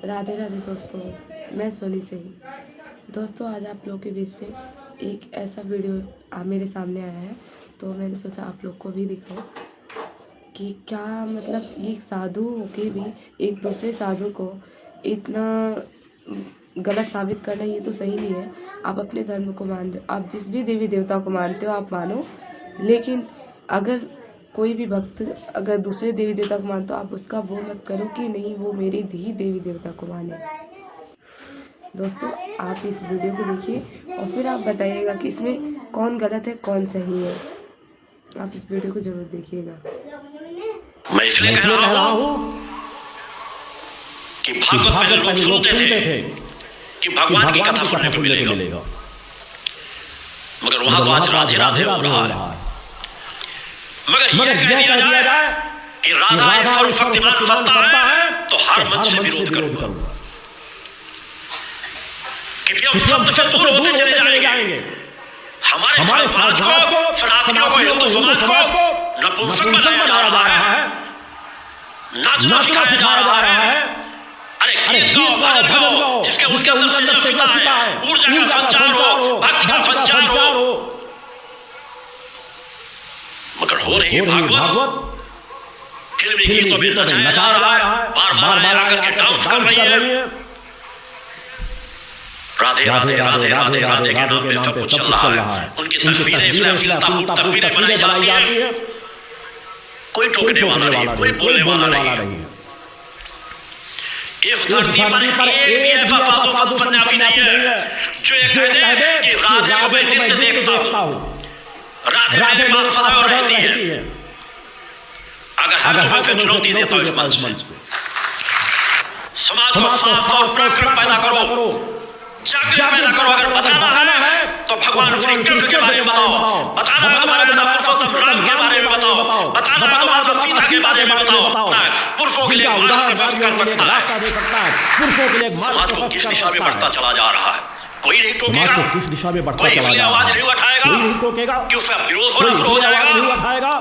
राधे राधे दोस्तों, मैं सोनी सिंह। दोस्तों आज आप लोग के बीच में एक ऐसा वीडियो मेरे सामने आया है, तो मैंने सोचा आप लोग को भी दिखाऊं कि क्या मतलब ये साधु होके भी एक दूसरे साधु को इतना गलत साबित करना, ये तो सही नहीं है। आप अपने धर्म को मान लो, आप जिस भी देवी देवता को मानते हो आप मानो, लेकिन अगर कोई भी भक्त अगर दूसरे देवी देवता को मानते हो आप उसका वो मत करो कि नहीं वो मेरे ही देवी देवता को माने। दोस्तों आप इस वीडियो को देखिए और फिर आप बताइएगा कि इसमें कौन गलत है कौन सही है। आप इस वीडियो को जरूर देखिएगा। मैं इसलिए कह रहा हूं कि भागवत पहले लोग सुनते थे कि भगवान की कथा सुनने को मिलेगा, मगर वहां तो आज राधे राधे हो रहा है। मगर यह कह दिया जाए कि राधा एक सर्वशक्तिमान सत्ता है तो हर मंच से विरोध करूंगा। कृपया उस शब्द से दूर होते चले जाएंगे। हमारे समाज को, सनातनियों को, हिंदू समाज को नपुंसक बनाया जा रहा है, नाचना सिखाया जा रहा है। अरे गीत गाओ, भजन गाओ, जिसके उनके अंदर तेजस्विता है, ऊर्जा का संचार हो, भक्ति का संचार हो। मगर हो रही भागवत फिल्मी गीतों में नचाया जा रहा है, बार-बार आकर के डांस कर रही है। राधे राधे राधे राधे राधे के नाम पे सब कुछ चल रहा है। उनकी तस्वीरें तस्वीरें बनाई जाती है। कोई टोकने वाला नहीं, कोई बोलने वाला नहीं। इस धरती पर एक भी ऐसा साधु सन्यासी नहीं है जो ये कह दे कि राधे को मैं नित्य देखता हूं, राधे मेरे पास सदा रहती है। अगर हर तुम्हें से चुनौती देता हूं इस मंच में, समाज को साफ प्रकरण पैदा करो, जागृत पैदा करो। अगर बताना है तो भगवान श्री कृष्ण के बारे में बताओ, बताना है हमारे पिता पुरुषोत्तम राम के बारे में बताओ, बताना है माता सीता के बारे में बताओ। पुरुषों के लिए मार्ग प्रशस्त कर सकता है। समाज को किस दिशा में बढ़ता चला जा रहा है कोई नहीं टोकेगा, किस दिशा में बढ़ता चला जा रहा है आवाज नहीं उठाएगा, कोई नहीं टोकेगा। क्यों उसका विरोध होना शुरू हो जाएगा,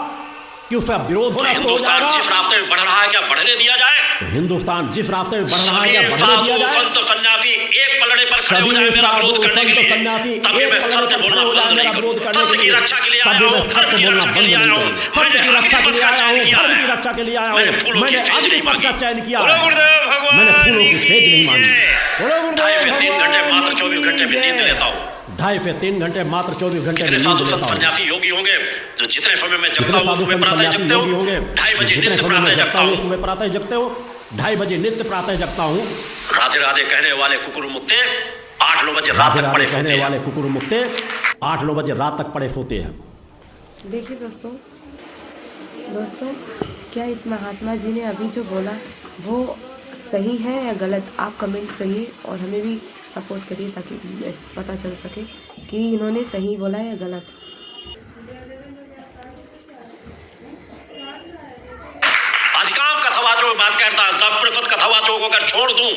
क्यों उसका विरोध होना शुरू हो जाएगा। हिंदुस्तान जिस रास्ते में बढ़ रहा है क्या बढ़ने दिया जाए? हिंदुस्तान जिस रास्ते में बढ़ रहा है क्या बढ़ने दिया जाए? संत सन्यासी एक पलड़े पर खड़े हो जाए मेरा विरोध करने के लिए, तभी मैं सत्य बोलना बंद नहीं करूंगा। सत्य की रक्षा के लिए आया हूं, धर्म की रक्षा के लिए आया हूं, मैंने रक्षा के लिए आया हूं, धर्म की रक्षा के लिए आया हूं। मैंने फूलों की सेज नहीं मांगी, मैंने फूलों की सेज नहीं मांगी। 2.5 घंटे मात्र 24 घंटे में नींद लेता हूं। 2.5 घंटे मात्र 24 घंटे में साधु संत सन्यासी योगी होंगे जो जितने समय में जगता हूं उसमें प्रातः जगते हो। 2:30 बजे नित्य प्रातः जगता हूं, उसमें प्रातः जगते हो। 2:30 बजे नित्य प्रातः जगता हूं। राधे राधे कहने वाले कुकुर मुक्ते 8-9 बजे रात तक पड़े सोते हैं। कुकुर मुक्ते 8-9 बजे रात तक पड़े सोते हैं। देखिए दोस्तों क्या इस महात्मा जी ने अभी जो बोला वो सही है या गलत, आप कमेंट करिए और हमें भी सपोर्ट करिए ताकि पता चल सके कि इन्होंने सही बोला है या गलत। अधिकांश कथावाचकों की बात करता है, 10% कथावाचकों को अगर छोड़ दूं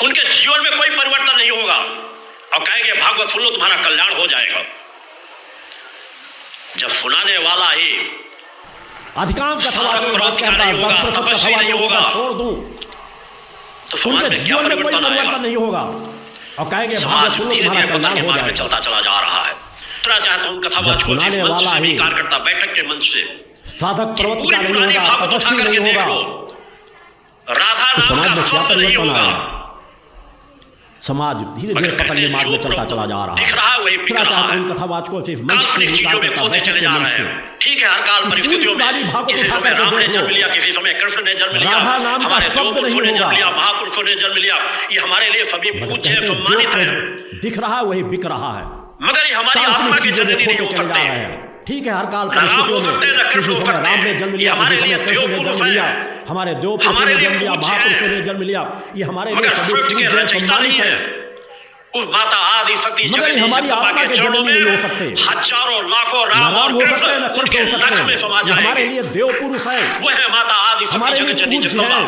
उनके जीवन में कोई परिवर्तन नहीं होगा और कहेंगे भागवत सुन लो तुम्हारा कल्याण हो जाएगा। जब सुनाने वाला ही अधिकांश साधक प्रवृत्ति का नहीं होगा, तपस्वी नहीं होगा, छोड़ दूं तो समाज में क्या परिवर्तन नहीं होगा और कहेंगे समाज धीरे-धीरे पतन के मार्ग में चलता चला जा रहा है। इतना चाहता हूं कथावाचकों से मंच से भी कार्यकर्ता बैठक के मंच से साधक प्रवृत्ति का नहीं होगा, तपस्वी नहीं होगा, राधा नाम का शब्द नहीं होगा। समाज धीरे-धीरे पतन के मार्ग में चलता चला जा रहा है। दिख रहा है वही बिक रहा है। कथावाचकों से काल्पनिक चीजों में खोते चले जा रहे हैं। ठीक है, हर काल परिस्थितियों में किसी समय राम ने जन्म लिया, किसी समय कृष्ण ने जन्म लिया, हमारे देव पुरुषों ने जन्म लिया, महापुरुषों ने जन्म लिया। ये हमारे लिए सभी पूज्य है, सम्मानित है। दिख रहा है वही बिक रहा है, मगर ये हमारी आत्मा की जननी नहीं हो सकते। ठीक है, हर काल परिस्थितियों में हो सकते हैं, कृष्ण हो सकते हैं। ये हमारे लिए देव पुरुष है, हमारे देव पुरुषों ने जन्म लिया, महापुरुषों ने जन्म लिया। ये हमारे लिए सृष्टि के रचयिता नहीं है। उस माता आदि शक्ति जगत जगदम्बा के चरणों में हजारों लाखों राम और कृष्ण उनके नख में समा जाएंगे। हमारे लिए देव पुरुष है, वो है माता आदि शक्ति जगत जननी जगदम्बा।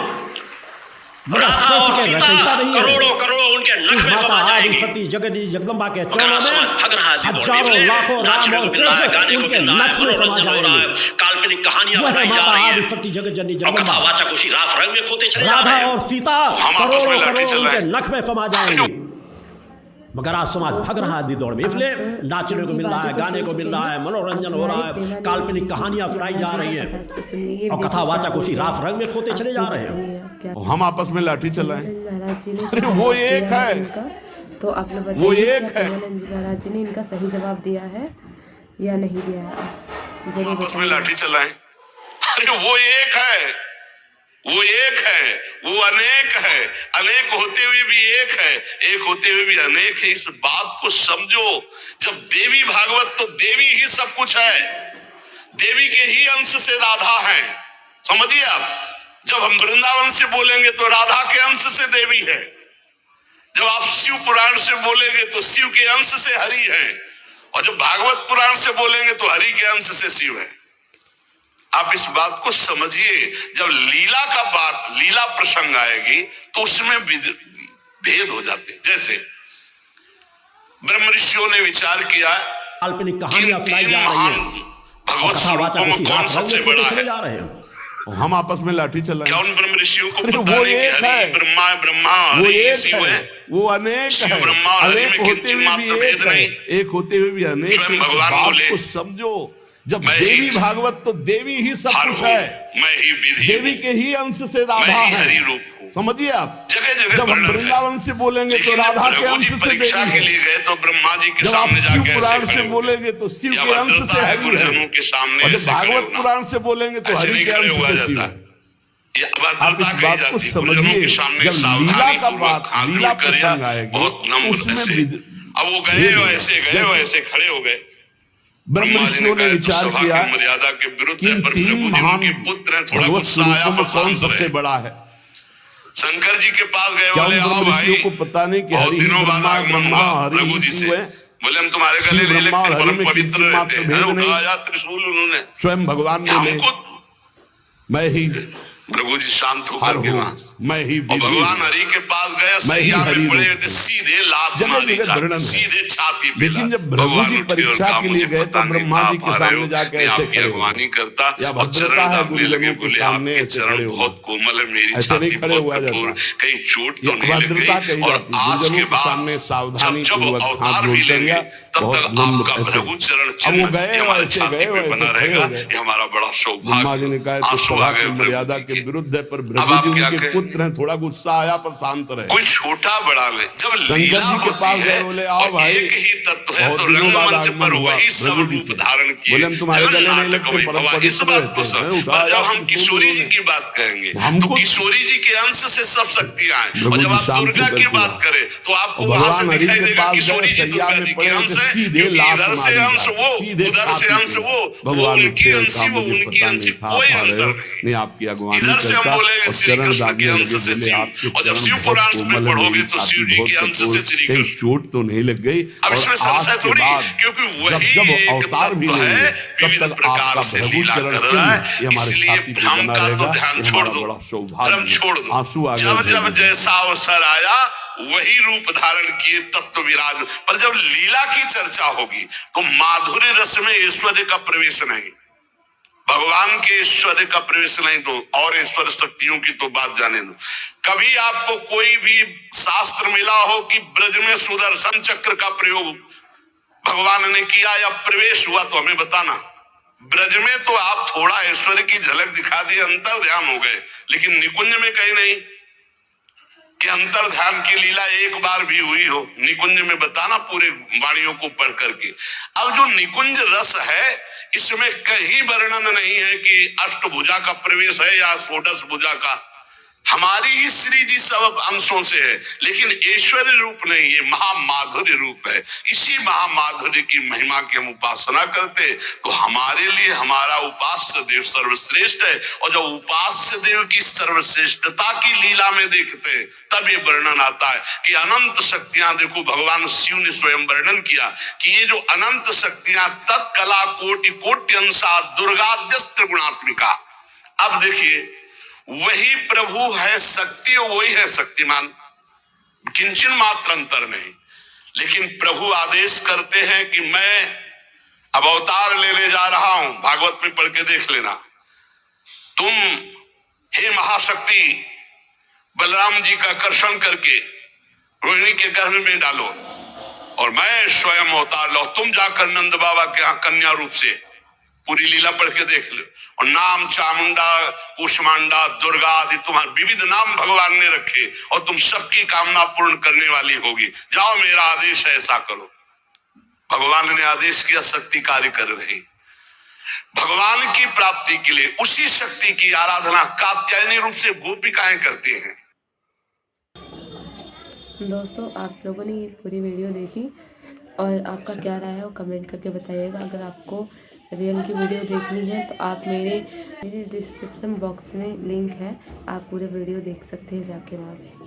राधा और सीता करोड़ों करोड़ों उनके नख में समा जाएंगी। सती जगदीश जगदम्बा के मगर चरणों आसमान में भग रहा है, हजारों लाखों राम और मिल रहा है, गाने को उनके मिल रहा है, नख में समा मनोरंजन हो रहा है, जाएंगे। काल्पनिक कहानियां वह सुनाई जा माता रही आदि है सती जगत जननी और जगदम्बा कथावाचक उसी रास रंग में खोते चले जा राधा रहे हैं। और सीता हम आपस में करोड़ों लाठी करोड़ चल रहे उनके हैं। नख में समा जाएंगे। मगर आज समाज भग रहा है दौड़ में, इसलिए नाचने को मिल रहा है, गाने को मिल रहा है, मनोरंजन हो रहा है, काल्पनिक कहानियां सुनाई जा रही है और कथावाचक उसी रास रंग में खोते चले जा रहे हैं। हम आपस में लाठी चलाएं। महाराज जी ने अरे वो एक है इनका, तो आप लोग वो बताइए एक क्या है। प्रेमानंद जी महाराज जी ने इनका सही जवाब दिया है या नहीं दिया है, आप जरूर आपस में बताइए। लाठी चलाएं। अरे वो एक है, वो एक है, वो अनेक है, अनेक होते हुए भी एक है, एक होते हुए भी अनेक है। इस बात को समझो। जब देवी भागवत तो देवी ही सब कुछ है, देवी के ही अंश से राधा है, समझिए आप। जब हम वृंदावन से बोलेंगे तो राधा के अंश से देवी है, जब आप शिव पुराण से बोलेंगे तो शिव के अंश से हरि है, और जब भागवत पुराण से बोलेंगे तो हरि के अंश से शिव है। आप इस बात को समझिए। जब लीला प्रसंग आएगी तो उसमें भेद हो जाते। जैसे ब्रह्म ऋषियों ने विचार किया काल्पनिक कि कहानियां सुनाई तीन जा रही महान है भगवत स्वरूपों में कौन सबसे बड़ा है। जा रहे हैं। हम आपस में लाठी चलाएं। क्या उन ब्रह्म ऋषियों को अरे पता वो नहीं एक कि हरि है, ब्रह्मा है, ब्रह्मा वो हरि एक शिव है, है, वो अनेक शिव है, ब्रह्मा और हरि अनेक में होते किंचित हुए मात्र भी भेद एक है, नहीं। एक होते हुए भी अनेक है। स्वयं इस भगवान बात बोले, को समझो। जब मैं ही देवी भागवत तो देवी ही सब हर कुछ हूँ, है, मैं ही विधि देवी हूँ, के ही अंश से राधा मैं ही है, हरि रूप हूँ। समझिए आप। जगह जगह जब हम वर्णन है। वृंदावन से बोलेंगे तो लेकिन जब राधा के प्रभु अंश जी से परीक्षा देवी के है, लिए गए तो ब्रह्मा जी के जब आप सामने शिव जाके पुराण ऐसे से खड़े हो बोलेंगे तो शिव या के अंश भद्रता से है हरि है, गुरुजनों के सामने और जब ऐसे खड़े भागवत होना। पुराण से बोलेंगे तो ऐसे हरि नहीं के खड़े अंश हुआ से जाता। शिव है। ये आप अभद्रता इस कही बात को जाती है। गुरुजनों समझिए। के सामने जब सावधानी लीला का पूर्वक बात, हाथ लीला जोड़ कर या प्रसंग आएगी बहुत नम्र उसमें ऐसे। अब वो गए भेद होगा। ऐसे गए जैसे ऐसे खड़े हो गए। ब्रह्म ब्रह्मा जी ऋषियों ने कहा, तो विचार सभा किया की मर्यादा के विरुद्ध कि है, इन पर तीन प्रभु जी महान उनके पुत्र हैं, थोड़ा भगवत गुस्सा आया स्वरूपों में पर कौन शांत सबसे रहे। बड़ा है। शंकर जी के पास गए, क्या बोले उन आओ ब्रह्म भाई, ऋषियों को पता नहीं कि बहुत हरि ही दिनों बाद ब्रह्मा आगमन ब्रह्मा हुआ हरि प्रभु ही जी से। शिव है। बोले हम तुम्हारे गले शिव नहीं ब्रह्मा और लगते, हरि परम में पवित्र किंचित मात्र रहते हैं। भेद नहीं। उठाया त्रिशूल उन्होंने। स्वयं भगवान बोले, हमको मैं ही प्रभु जी शांत हर होकर के हूँ, वहां मैं ही और विधि भगवान हूँ। हरि के पास गए, मैं ही सैया हरि में पड़े रूप हुए थे, हूँ। सीधे लात जगह मारी जगह वर्णन है। सीधे छाती पे लेकिन लात। जब प्रभु भगवान जी उठे और परीक्षा कहा, के मुझे लिए गए पता तो नहीं ब्रह्मा जी आप के आ रहे सामने हो, जाके मैं ऐसे आपकी खड़े हो अगवानी करता या और भद्रता चरण है दाबने लगे। गुरुजनों के बोले सामने आपके ऐसे चरण खड़े हो। बहुत कोमल है, मेरी ऐसे छाती नहीं खड़े बहुत हुआ कठोर, जाता। कहीं चोट तो ये नहीं लग अभद्रता गई। कही और जाती। आज गुरुजनों के के बाद सामने सावधानी जब पूर्वक हाथ अवतार जोड़ भी कर लेंगे या तब बहुत तक नम्र आपका ऐसे। प्रभु चरण अब वो चिन्ह गए ये हमारे ऐसे छाती गए पे ऐसे बना खड़े रहेगा। हो गए। ये हमारा बड़ा ब्रह्मा जी ने सौभाग्य। कहा तो आंसू सभा आ गए की प्रभु मर्यादा जी के के। विरुद्ध है, पर अब प्रभु आप जी क्या उनके कहें? पुत्र हैं, थोड़ा गुस्सा आया पर शांत रहे। कोई छोटा बड़ा नहीं, जब शंकर लीला जी के होती पास है गए, बोले आओ और भाई, एक ही तत्व है बहुत तो दिनों बाद रंगमंच पर आगमन हुआ वही सब प्रभु जी रूप से। धारण किए। बोले हम तुम्हारे गले नहीं जगन्नाथ लगते, कवि परम बाबा इस पवित्र बात रहते को हैं। सब। उठाया पर जब हम त्रिशूल किशोरी जी उन्होंने। की बात कहेंगे तो हमको किशोरी जी के अंश से सब शक्तियां हैं। प्रभु और जब जी आप शांत दुर्गा होकर की के बात करें तो आपको और वहां से भगवान हरि दिखाई के देगा पास किशोरी गए, जी सैया दुर्गा में जी के पड़े अंश थे, है, सीधे क्योंकि लात इधर से मारी अंश जाती, वो, सीधे उधर से छाती अंश पे। वो भगवान उनकी उठे और अंशी कहा, वो मुझे उनकी पता अंशी, नहीं था, कोई आप आ रहे अंतर हो, नहीं। नहीं आपकी अगवानी इधर से हम करता बोलेंगे और श्री चरण कृष्ण के दाबने अंश लगे। से बोले शिव, आपके और जब चरण शिव बहुत पुराण में कोमल है, पढ़ोगे मेरी तो छाती शिव जी बहुत के अंश कठोर, से श्री कहीं कृष्ण। चोट तो नहीं लग गई। अब और इसमें आज संशय के थोड़ी, बाद क्योंकि जब वही जब एक अवतार भी तत्व लेंगे है, तब विविध तक प्रकार आपका से प्रभु लीला चरण कर चिन्ह रहा ये है। हमारे इसलिए छाती पे भ्रम बना का तो रहेगा। ध्यान ये छोड़ हमारा दो, बड़ा भ्रम सौभाग्य। छोड़ दो। आंसू आ जब गए। जब जैसा अवसर आया वही रूप धारण किए तत्व विराज। पर जब लीला की चर्चा होगी तो माधुर्य रस में ऐश्वर्य का प्रवेश नहीं, भगवान के ऐश्वर्य का प्रवेश नहीं, तो और ऐश्वर्य शक्तियों की तो बात जाने दो। कभी आपको कोई भी शास्त्र मिला हो कि ब्रज में सुदर्शन चक्र का प्रयोग भगवान ने किया या प्रवेश हुआ, तो हमें बताना। ब्रज में तो आप थोड़ा ऐश्वर्य की झलक दिखा दिए, अंतर ध्यान हो गए, लेकिन निकुंज में कहीं नहीं कि अंतर ध्यान की लीला एक बार भी हुई हो। निकुंज में बताना पूरे वाणियों को पढ़ करके। अब जो निकुंज रस है इसमें कहीं वर्णन नहीं है कि अष्टभुजा का प्रवेश है या षोडश भुजा का। हमारी ही श्री जी सब अंशों से है, लेकिन ऐश्वर्य रूप नहीं, ये महामाधुर्य रूप है। इसी महामाधुर्य की महिमा की हम उपासना करते तो हमारे लिए हमारा उपास्य देव सर्वश्रेष्ठ है। और जब उपास्य देव की सर्वश्रेष्ठता की लीला में देखते तब ये वर्णन आता है कि अनंत शक्तियां, देखो भगवान शिव ने स्वयं वर्णन किया कि ये जो अनंत शक्तियां तत्कला कोटि कोट्यंसा दुर्गाद्यस्त्र गुणात्मिका। अब देखिए वही प्रभु है शक्ति, वही है शक्तिमान, किंचन मात्र अंतर नहीं। लेकिन प्रभु आदेश करते हैं कि मैं अब अवतार लेने जा रहा हूं, भागवत में पढ़ के देख लेना, तुम हे महाशक्ति बलराम जी का कर्षण करके रोहिणी के गर्भ में डालो और मैं स्वयं अवतार लो। तुम जाकर नंद बाबा के यहाँ कन्या रूप से पूरी लीला पढ़ के देख लो। और नाम चामुंडा, कुष्मांडा, दुर्गा आदि तुम्हारे विविध नाम भगवान ने रखे और तुम सबकी कामना पूर्ण करने वाली होगी। जाओ, मेरा आदेश है, ऐसा करो। भगवान ने आदेश किया, शक्ति कार्य कर रही। भगवान की प्राप्ति के लिए उसी शक्ति की आराधना कात्यायनी रूप से गोपिकाएं करती हैं। दोस्तों, आप लोगों ने ये पूरी वीडियो देखी और आपका क्या राय है वो कमेंट करके बताइएगा। अगर आपको रियल की वीडियो देखनी है तो आप मेरे डिस्क्रिप्शन बॉक्स में लिंक है, आप पूरे वीडियो देख सकते हैं जाके वहाँ पे।